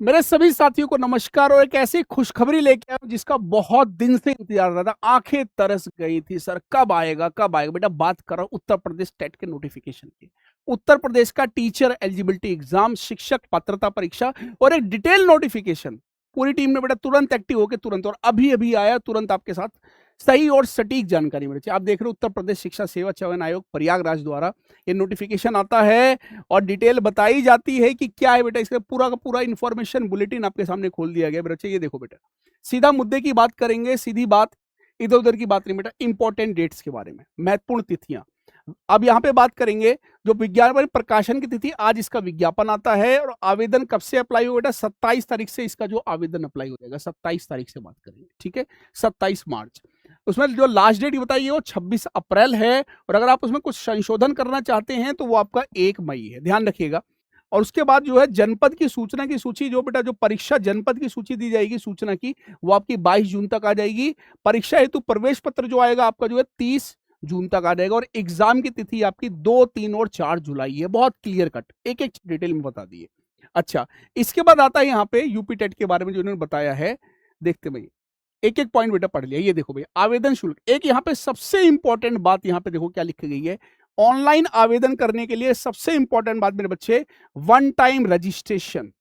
मेरे सभी साथियों को नमस्कार और एक ऐसी खुशखबरी लेके आया हूं जिसका बहुत दिन से इंतजार रहा था। आंखें तरस गई थी सर, कब आएगा कब आएगा। बेटा बात कर रहा हूं उत्तर प्रदेश टेट के नोटिफिकेशन की। उत्तर प्रदेश का टीचर एलिजिबिलिटी एग्जाम, शिक्षक पात्रता परीक्षा और एक डिटेल नोटिफिकेशन। पूरी टीम ने बेटा तुरंत एक्टिव होकर तुरंत, और अभी अभी आया तुरंत आपके साथ सही और सटीक जानकारी मिली। आप देख रहे हो उत्तर प्रदेश शिक्षा सेवा चयन आयोग प्रयागराज द्वारा ये नोटिफिकेशन आता है और डिटेल बताई जाती है कि क्या है बेटा। इसका पूरा का पूरा इन्फॉर्मेशन बुलेटिन आपके सामने खोल दिया गया बच्चे। ये देखो बेटा, सीधा मुद्दे की बात करेंगे, सीधी बात, इधर उधर की बात नहीं बेटा। इंपॉर्टेंट डेट्स के बारे में, महत्वपूर्ण तिथियां। अब यहां पे बात करेंगे जो विज्ञापन प्रकाशन की तिथि, आज इसका विज्ञापन आता है और आवेदन कब से अप्लाई होगा बेटा, 27 तारीख से इसका जो आवेदन अप्लाई हो जाएगा। 27 तारीख से बात करेंगे, ठीक है, 27 मार्च। उसमें जो लास्ट डेट बताइए वो 26 अप्रैल है, और अगर आप उसमें कुछ संशोधन करना चाहते हैं तो वो आपका 1 मई है, ध्यान रखिएगा। और उसके बाद जो है जनपद की सूचना की सूची, जो बेटा जो परीक्षा जनपद की सूची दी जाएगी सूचना की, वो आपकी 22 जून तक आ जाएगी। परीक्षा हेतु प्रवेश पत्र जो आएगा आपका जो है 30 जून तक आ जाएगा, और एग्जाम की तिथि आपकी 2, 3 और 4 जुलाई है। बहुत क्लियर कट, एक एक डिटेल में बता दिए। अच्छा, इसके बाद आता है यहाँ पे यूपी टेट के बारे में जो उन्होंने बताया है। देखते भाई, एक एक पॉइंट बेटा पढ़ लिया। ये देखो भैया, आवेदन शुल्क, एक यहाँ पे सबसे इंपॉर्टेंट बात, यहाँ पे देखो क्या लिखी गई है। ऑनलाइन आवेदन करने के लिए सबसे इंपॉर्टेंट बात मेरे बच्चे, वन टाइम रजिस्ट्रेशन।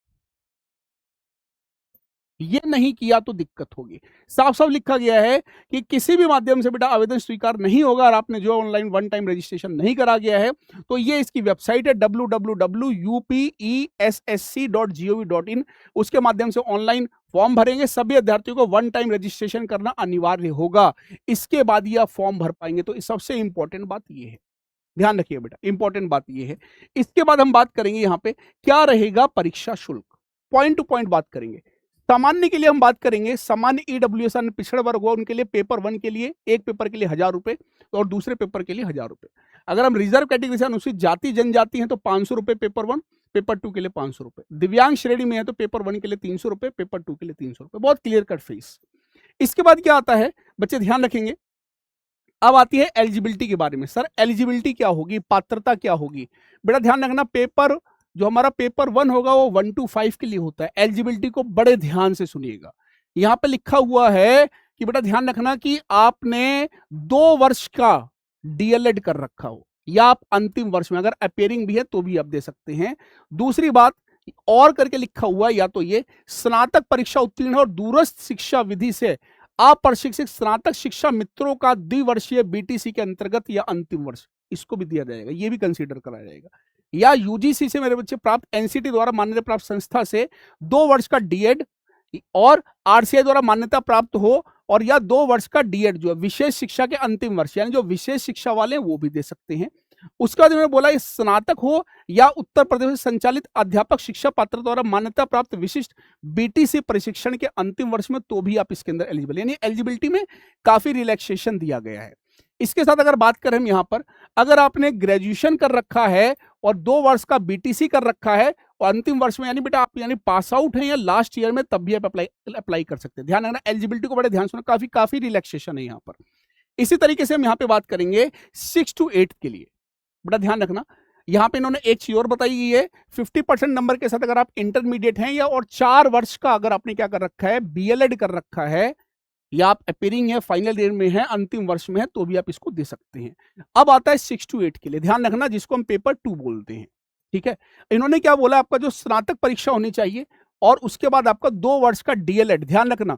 ये नहीं किया तो दिक्कत होगी। साफ साफ लिखा गया है कि किसी भी माध्यम से बेटा आवेदन स्वीकार नहीं होगा। और आपने जो ऑनलाइन वन टाइम रजिस्ट्रेशन नहीं करा गया है तो ये इसकी वेबसाइट है www.upessc.gov.in। उसके माध्यम से ऑनलाइन फॉर्म भरेंगे। सभी अभ्यर्थियों को वन टाइम रजिस्ट्रेशन करना अनिवार्य होगा, इसके बाद ये आप फॉर्म भर पाएंगे। तो सबसे इंपॉर्टेंट बात ये है, ध्यान रखिए बेटा, इंपॉर्टेंट बात ये है। इसके बाद हम बात करेंगे यहाँ पे क्या रहेगा परीक्षा शुल्क, पॉइंट टू पॉइंट बात करेंगे। सामान्य के लिए हम बात करेंगे, सामान्य ईडब्ल्यूएस पिछड़ा वर्ग हुआ उनके लिए पेपर 1 के लिए, एक पेपर के लिए 1000 रुपए और दूसरे पेपर के लिए 1000 रुपए। अगर हम रिजर्व कैटेगरी से अनुसूचित जाति जनजाति हैं तो 500 रुपए पेपर 1, पेपर 2 के लिए 500 रुपए। दिव्यांग श्रेणी में है तो पेपर 1 के लिए 300 रुपए, पेपर 2 के लिए 300 रुपए। बहुत क्लियर कट फीस। इसके बाद क्या आता है बच्चे, ध्यान रखेंगे। अब आती है एलिजिबिलिटी के बारे में। सर एलिजिबिलिटी क्या होगी, पात्रता क्या होगी। बेटा ध्यान रखना, पेपर जो हमारा पेपर 1 होगा वो 1 to 5 के लिए होता है। एलिजिबिलिटी को बड़े ध्यान से सुनिएगा। यहां पे लिखा हुआ है कि बेटा ध्यान रखना कि आपने 2 वर्ष का डीएलएड कर रखा हो, या आप अंतिम वर्ष में, अगर अपेयरिंग भी है तो भी आप दे सकते हैं। दूसरी बात और करके लिखा हुआ, या तो ये स्नातक परीक्षा उत्तीर्ण और दूरस्थ शिक्षा विधि से अप्रशिक्षित स्नातक शिक्षा मित्रों का द्विवर्षीय बीटीसी के अंतर्गत या अंतिम वर्ष, इसको भी दिया जाएगा, ये भी कंसीडर कराया जाएगा। या यूजीसी से मेरे बच्चे प्राप्त, एनसीटी द्वारा मान्यता प्राप्त संस्था से 2 वर्ष का डीएड और आरसीआई द्वारा मान्यता प्राप्त हो, और या 2 वर्ष का डीएड जो है विशेष शिक्षा के अंतिम वर्ष, यानी जो विशेष शिक्षा वाले हैं वो भी दे सकते हैं। उसका बाद मैंने बोला स्नातक हो या उत्तर प्रदेश में संचालित अध्यापक शिक्षा पात्र द्वारा मान्यता प्राप्त विशिष्ट बीटीसी प्रशिक्षण के अंतिम वर्ष में, तो भी आप इसके अंदर एलिजिबल, यानी एलिजिबिलिटी में काफी रिलैक्सेशन दिया गया है। इसके साथ अगर बात करें हम यहाँ पर, अगर आपने ग्रेजुएशन कर रखा है और 2 वर्ष का बीटीसी कर रखा है और अंतिम वर्ष में, यानी बेटा आप यानी पास आउट हैं या लास्ट ईयर में, तब भी आप अप्लाई कर सकते हैं। ध्यान रखना, एलिजिबिलिटी को बड़े ध्यान से, काफी रिलैक्सेशन है यहाँ पर। इसी तरीके से हम यहाँ पे बात करेंगे 6 to 8 के लिए। बड़ा ध्यान रखना, यहाँ पे इन्होंने एक चीज और बताई गई है, 50% नंबर के साथ अगर आप इंटरमीडिएट हैं या और 4 वर्ष का अगर आपने क्या कर रखा है, बीएलएड कर रखा है, या आप अपेयरिंग है, फाइनल ईयर में है, अंतिम वर्ष में है, तो भी आप इसको दे सकते हैं। अब आता है 6 to 8 के लिए, ध्यान रखना, जिसको हम पेपर 2 बोलते हैं। ठीक है, इन्होंने क्या बोला, आपका जो स्नातक परीक्षा होनी चाहिए और उसके बाद आपका 2 वर्ष का डीएलएड। ध्यान रखना,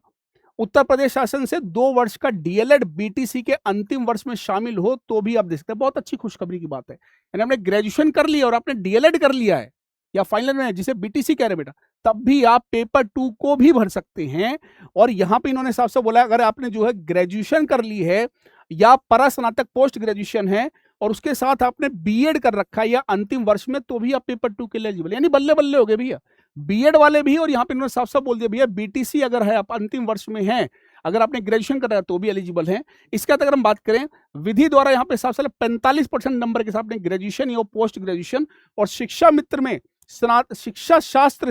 उत्तर प्रदेश शासन से 2 वर्ष का डीएलएड बीटीसी के अंतिम वर्ष में शामिल हो तो भी आप दे सकते हैं। बहुत अच्छी खुशखबरी की बात है, यानी आपने ग्रेजुएशन कर लिया और आपने डीएलएड कर लिया है या फाइनल में है, जिसे बीटीसी कह रहे बेटा, तब भी आप पेपर 2 को भी भर सकते हैं। और यहां पे इन्होंने साफ साफ बोला, अगर आपने जो है ग्रेजुएशन कर ली है या परास्नातक पोस्ट ग्रेजुएशन है और उसके साथ आपने बीएड कर रखा है या अंतिम वर्ष में, तो भी आप पेपर 2 के लिए एलिजिबल, यानी बल्ले बल्ले हो गए भैया, बीएड वाले भी। और यहाँ पे इन्होंने साफ साफ बोल दिया भैया, बीटीसी अगर है, आप अंतिम वर्ष में हैं, अगर आपने ग्रेजुएशन करा है तो भी एलिजिबल हैं। इसके बाद अगर हम बात करें विधि द्वारा, यहाँ पे साफ साफ 45% नंबर के साथ आपने ग्रेजुएशन या पोस्ट ग्रेजुएशन और शिक्षा मित्र में शिक्षा शास्त्र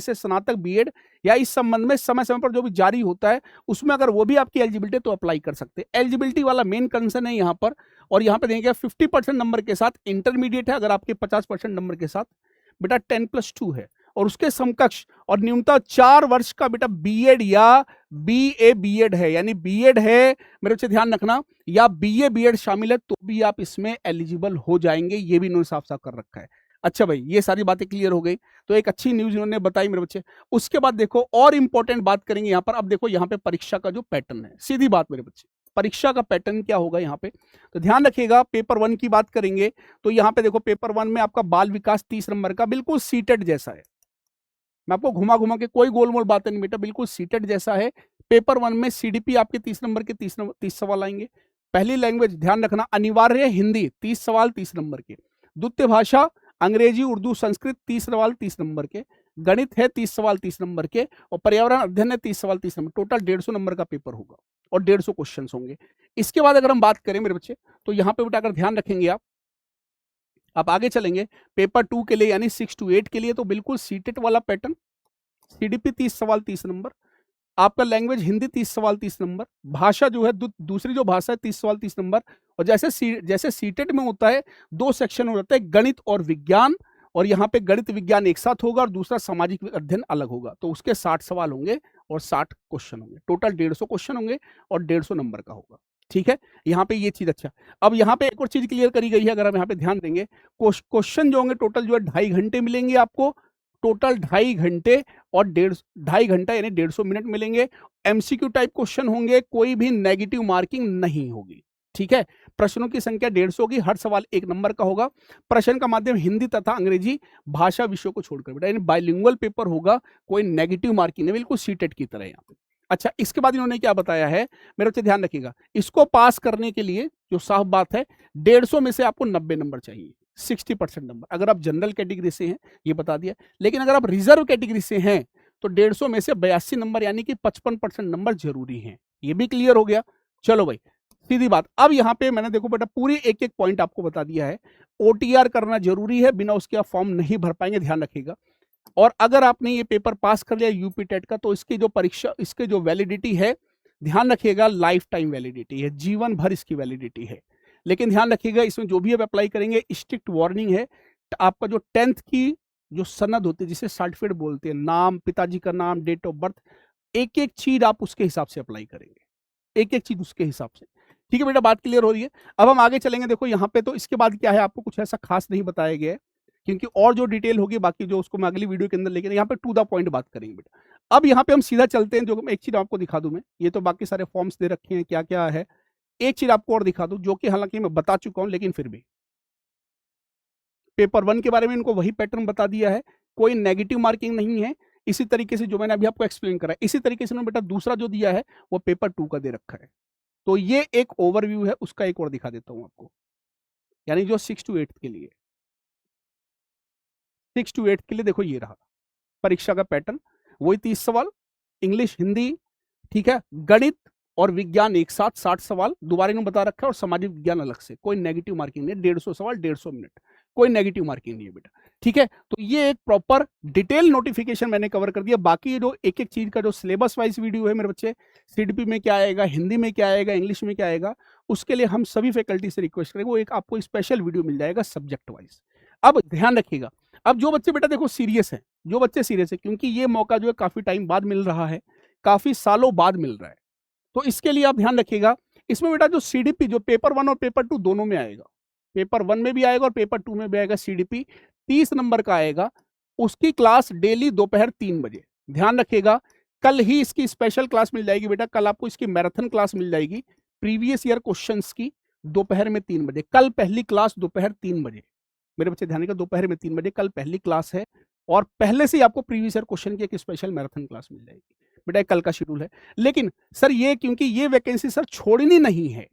से स्नातक बीएड या इस संबंध में समय समय पर जो भी जारी होता है उसमें अगर वो भी आपकी एलिजिबिलिटी तो अप्लाई कर सकते हैं। एलिजिबिलिटी वाला मेन कंसर्न है यहाँ पर। और यहाँ पे देखेंगे 50% नंबर के साथ इंटरमीडिएट है, अगर आपके 50% नंबर के साथ बेटा 10+2 है, और उसके समकक्ष और न्यूनतम 4 वर्ष का बेटा बीएड या बीए बीएड है, यानी बीएड है मेरे बच्चे ध्यान रखना, या बीए बीएड शामिल है तो भी आप इसमें एलिजिबल हो जाएंगे, ये भी इन्होंने साफ साफ कर रखा है। अच्छा भाई, ये सारी बातें क्लियर हो गई, तो एक अच्छी न्यूज इन्होंने बताई मेरे बच्चे। उसके बाद देखो और इंपॉर्टेंट बात करेंगे यहाँ पर। अब देखो यहाँ पे परीक्षा का जो पैटर्न है, सीधी बात मेरे बच्चे, परीक्षा का पैटर्न क्या होगा यहाँ पे, तो ध्यान रखिएगा। पेपर 1 की बात करेंगे तो यहाँ पे देखो पेपर 1 में आपका बाल विकास 30 नंबर का बिल्कुल सीटेट जैसा है। मैं आपको घुमा घुमा के कोई गोलमोल बात नहीं बेटा, बिल्कुल सीटेट जैसा है। पेपर 1 में सीडीपी आपके 30 नंबर के 30 सवाल आएंगे। पहली लैंग्वेज ध्यान रखना अनिवार्य हिंदी, 30 सवाल 30 नंबर के। द्वितीय भाषा अंग्रेजी उर्दू संस्कृत 30 सवाल 30 नंबर के। गणित है 30 सवाल 30 नंबर के, और पर्यावरण अध्ययन है 30 सवाल 30 नंबर। टोटल 150 नंबर का पेपर होगा और 150 क्वेश्चन होंगे। इसके बाद अगर हम बात करें मेरे बच्चे, तो यहाँ पे बेटा अगर ध्यान रखेंगे आप आगे चलेंगे पेपर 2 के लिए यानी 6 to 8 के लिए, तो बिल्कुल सीटेट वाला पैटर्न। सीडीपी 30 सवाल 30 नंबर, आपका लैंग्वेज हिंदी 30 सवाल 30 नंबर, भाषा जो है दूसरी जो भाषा है 30 सवाल 30 नंबर। और जैसे सीटेट में होता है 2 सेक्शन हो जाता है, गणित और विज्ञान, और यहाँ पे गणित विज्ञान एक साथ होगा और दूसरा सामाजिक अध्ययन अलग होगा। तो उसके 60 सवाल होंगे और 60 क्वेश्चन होंगे। टोटल 150 क्वेश्चन होंगे और 150 नंबर का होगा। ठीक है, यहाँ पे ये चीज। अच्छा, अब यहाँ पे एक और चीज क्लियर करी गई है, अगर हम यहाँ पे ध्यान देंगे, क्वेश्चन जो होंगे टोटल जो है 2.5 घंटे मिलेंगे आपको, टोटल 2.5 घंटे और 2.5 घंटा यानी 150 मिनट मिलेंगे। एमसीक्यू टाइप क्वेश्चन होंगे, कोई भी नेगेटिव मार्किंग नहीं होगी। ठीक है, प्रश्नों की संख्या 150 होगी, हर सवाल 1 नंबर का होगा। प्रश्न का माध्यम हिंदी तथा अंग्रेजी भाषा विषयों को छोड़कर बेटा, यानी बाइलिंगुअल पेपर होगा, कोई नेगेटिव मार्किंग नहीं, बिल्कुल सीटेट की तरह यहाँ पे। अच्छा, इसके बाद इन्होंने क्या बताया है मेरे बच्चे ध्यान रखिएगा, इसको पास करने के लिए जो साफ बात है 150 में से आपको 90 नंबर चाहिए, 60% नंबर। अगर आप जनरल कैटेगरी से हैं ये बता दिया, लेकिन अगर आप रिजर्व कैटेगरी से हैं तो 150 में से 82 नंबर यानी कि 55% नंबर जरूरी हैं। ये भी क्लियर हो गया। चलो भाई, सीधी बात। अब यहाँ पे मैंने देखो बेटा पूरी एक एक पॉइंट आपको बता दिया है। ओटीआर करना जरूरी है, बिना उसके आप फॉर्म नहीं भर पाएंगे, ध्यान रखिएगा। और अगर आपने ये पेपर पास कर लिया यूपी टेट का, तो इसकी जो परीक्षा, इसके जो वैलिडिटी है, ध्यान रखिएगा लाइफ टाइम वैलिडिटी है, जीवन भर इसकी वैलिडिटी है। लेकिन ध्यान रखिएगा इसमें जो भी आप अप्लाई करेंगे, स्ट्रिक्ट वार्निंग है, आपका जो 10th की जो सनद होती है, जिसे सर्टिफिकेट बोलते हैं, नाम, पिताजी का नाम, डेट ऑफ बर्थ, एक एक चीज आप उसके हिसाब से अप्लाई करेंगे, एक एक चीज उसके हिसाब से। ठीक है बेटा, बात क्लियर हो रही है। अब हम आगे चलेंगे। देखो यहाँ पे तो इसके बाद क्या है, आपको कुछ ऐसा खास नहीं बताया गया है, क्योंकि और जो डिटेल होगी बाकी जो उसको मैं अगली वीडियो के अंदर लेके, यहाँ पे टू द पॉइंट बात करेंगे बेटा। अब यहाँ पे हम सीधा चलते हैं, जो एक चीज आपको दिखा दूं मैं, ये तो बाकी सारे फॉर्म्स दे रखे हैं क्या क्या है, एक चीज आपको और दिखा दूं जो कि हालांकि मैं बता चुका हूं, लेकिन फिर भी पेपर 1 के बारे में इनको वही पैटर्न बता दिया है, कोई नेगेटिव मार्किंग नहीं है। इसी तरीके से जो मैंने अभी आपको एक्सप्लेन करा, इसी तरीके से बेटा दूसरा जो दिया है वो पेपर 2 का दे रखा है। तो ये एक ओवरव्यू है, उसका एक और दिखा देता हूं आपको, यानी जो 6 to 8 के लिए, 6 to 8 के लिए देखो ये रहा परीक्षा का पैटर्न, वही 30 सवाल, इंग्लिश हिंदी, ठीक है, गणित और विज्ञान एक साथ 60 सवाल, दोबारा इन्होंने बता रखा है, और सामाजिक विज्ञान अलग से, कोई नेगेटिव मार्किंग नहीं, 150 सवाल 150 मिनट, कोई नेगेटिव मार्किंग नहीं है बेटा। ठीक है, तो ये एक प्रॉपर डिटेल नोटिफिकेशन मैंने कवर कर दिया। बाकी जो एक एक चीज का जो सिलेबस वाइज वीडियो है मेरे बच्चे, सीडीपी में क्या आएगा, हिंदी में क्या आएगा, इंग्लिश में क्या आएगा, उसके लिए हम सभी फैकल्टी से रिक्वेस्ट करेंगे, वो एक आपको स्पेशल वीडियो मिल जाएगा सब्जेक्ट वाइज। अब ध्यान रखिएगा, अब जो बच्चे बेटा देखो सीरियस है, जो बच्चे सीरियस है, क्योंकि ये मौका जो है काफी टाइम बाद मिल रहा है, काफी सालों बाद मिल रहा है, तो इसके लिए आप ध्यान रखिएगा। इसमें बेटा जो सीडीपी जो पेपर 1 और पेपर 2 दोनों में आएगा, पेपर 1 में भी आएगा और पेपर 2 में भी आएगा, सीडीपी 30 नंबर का आएगा, उसकी क्लास डेली दोपहर 3 बजे। ध्यान रखिएगा, कल ही इसकी स्पेशल क्लास मिल जाएगी बेटा, कल आपको इसकी मैराथन क्लास मिल जाएगी प्रीवियस ईयर क्वेश्चंस की, दोपहर में 3 बजे। कल पहली क्लास दोपहर 3 बजे, मेरे बच्चे ध्यान रखिएगा, दोपहर में 3 बजे कल पहली क्लास है, और पहले से ही आपको प्रीवियस ईयर क्वेश्चन की एक स्पेशल मैराथन क्लास मिल जाएगी बेटा, कल का शेड्यूल है। लेकिन सर ये क्योंकि ये वैकेंसी सर छोड़नी नहीं है,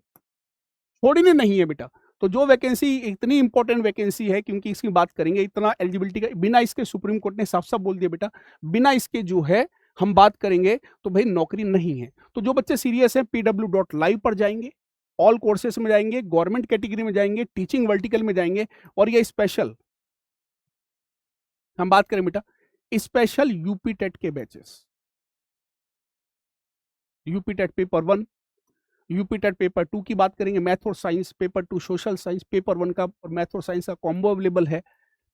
छोड़नी नहीं है बेटा, तो जो वैकेंसी इतनी इंपॉर्टेंट वैकेंसी है, क्योंकि इसकी बात करेंगे, इतना एलिजिबिलिटी का बिना इसके सुप्रीम कोर्ट ने साफ साफ बोल दिया बेटा, बिना इसके जो है हम बात करेंगे तो भाई नौकरी नहीं है। तो जो बच्चे सीरियस हैं pw.live पर जाएंगे, ऑल कोर्सेस में जाएंगे, गवर्नमेंट कैटेगरी में जाएंगे, टीचिंग वर्टिकल में जाएंगे, और ये स्पेशल हम बात करें बेटा स्पेशल यूपी टेट के batches, UP TET paper 1, UP TET paper 2 की बात करेंगे, मैथ और science, paper 2 social science, paper 1 का और मैथ और साइंस का कॉम्बो अवेलेबल है,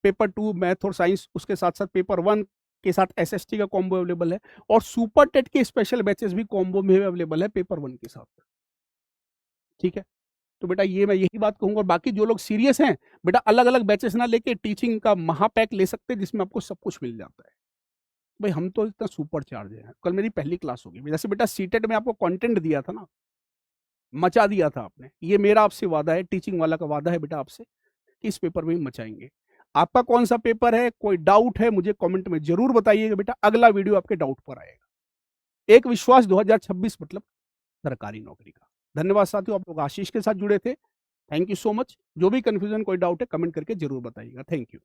पेपर 2 मैथ और साइंस, उसके साथ साथ पेपर 1 के साथ एसएसटी का कॉम्बो अवेलेबल है और सुपर टेट के स्पेशल बैचेस भी कॉम्बो में अवेलेबल है पेपर 1 के साथ। ठीक है, तो बेटा ये मैं यही बात कहूंगा। और बाकी जो लोग सीरियस हैं बेटा, अलग अलग बैचेस ना लेके टीचिंग का महापैक ले सकते हैं जिसमें आपको सब कुछ मिल जाता है। भाई हम तो इतना सुपर चार्ज है। कल मेरी पहली क्लास होगी, जैसे बेटा सीटेट में आपको कंटेंट दिया था ना, मचा दिया था आपने। ये मेरा आपसे वादा है, टीचिंग वाला का वादा है बेटा आपसे कि इस पेपर में मचाएंगे। आपका कौन सा पेपर है, कोई डाउट है मुझे कमेंट में जरूर बताइएगा बेटा, अगला वीडियो आपके डाउट पर आएगा। एक विश्वास 2026 मतलब सरकारी नौकरी का। धन्यवाद साथियों, आप लोग आशीष के साथ जुड़े थे। Thank you so much. जो भी कंफ्यूजन कोई डाउट है कमेंट करके जरूर बताइएगा। Thank you.